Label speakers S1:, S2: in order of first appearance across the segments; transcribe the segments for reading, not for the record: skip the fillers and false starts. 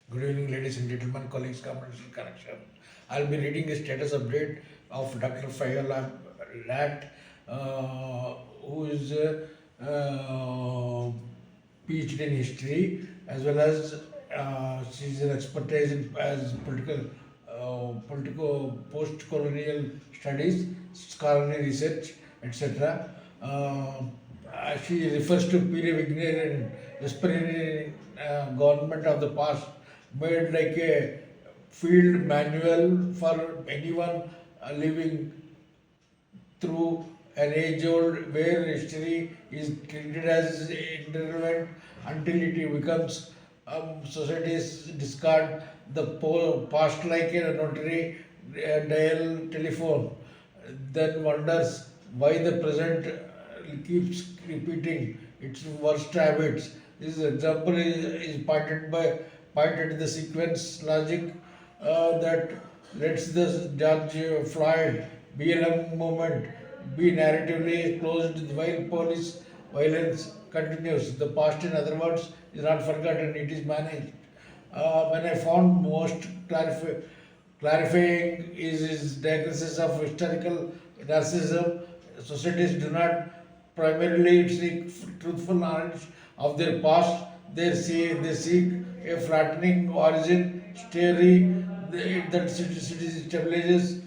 S1: Good evening, ladies and gentlemen, colleagues, commercial connection. I'll be reading a status update of Dr. Fayol Lat, who is PhD in history, as well as she's an expertise in as political post-colonial studies, scholarly research, etc. She refers to Piri disciplinary government of the past made like a field manual for anyone living through an age old where history is treated as irrelevant until it becomes societies discard the past like a notary dial telephone, then wonders why the present keeps repeating its worst habits. This example is pointed the sequence logic that lets the George Floyd BLM movement be narratively closed while police violence continues. The past, in other words, is not forgotten, it is managed. When I found most clarifying is his diagnosis of historical narcissism. Societies do not primarily seek truthful knowledge of their past. They seek a flattening origin story that establishes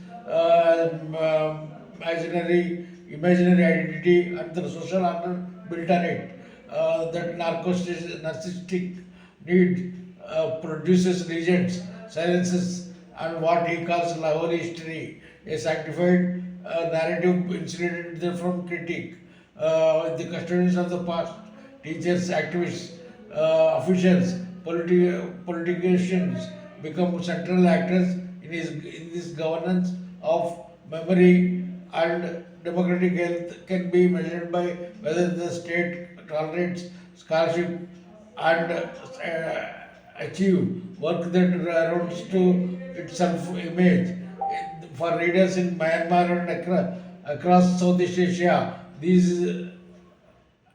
S1: imaginary identity and the social order built on it. That narcissistic need produces legends, silences, and what he calls Lahori history, a sanctified narrative insulated from critique. The custodians of the past, teachers, activists, officials, politicians become central actors in this governance of memory, and democratic health can be measured by whether the state tolerates scholarship and achieve work that rounds to its self-image. For readers in Myanmar and across Southeast Asia, these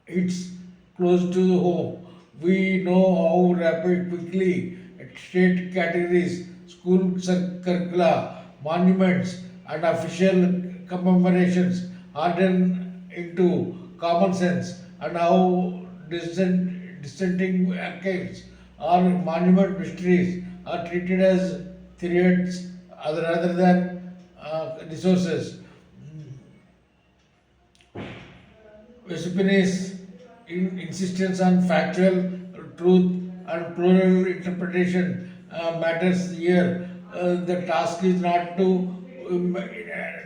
S1: it's close to home. We know how rapid, quickly state categories, school curricula, monuments, and official commemorations harden into common sense, and how dissenting archives or monument mysteries are treated as threats rather than resources. Vesupini's insistence on factual truth and plural interpretation matters here. The task is not to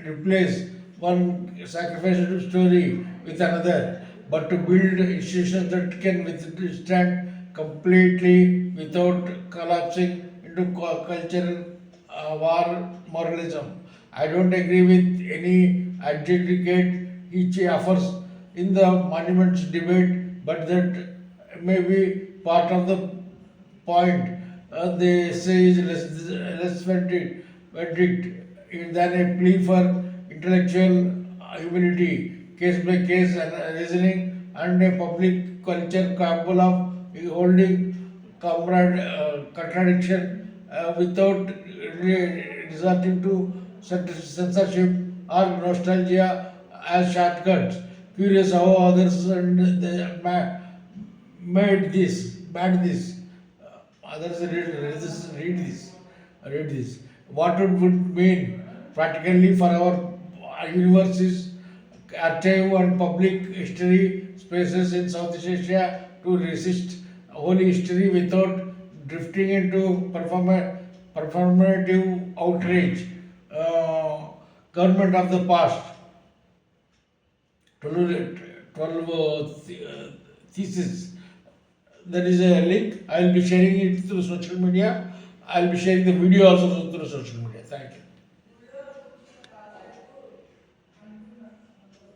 S1: replace one sacrificial story with another, but to build institutions that can withstand completely without collapsing into cultural war moralism. I don't agree with any adjudicate he offers in the monuments debate, but that may be part of the point. They say is less verdict than a plea for intellectual humility, case by case reasoning, and a public culture capable of holding contradiction without resorting to censorship or nostalgia as shortcuts. Curious how others and they made this. Others read this. What it would mean practically for our universities, archive and public history spaces in Southeast Asia to resist holy history without drifting into performative outrage. Government of the past, 12 thesis. There is a link. I will be sharing it through social media. I will be sharing the video also through social media. Thank you.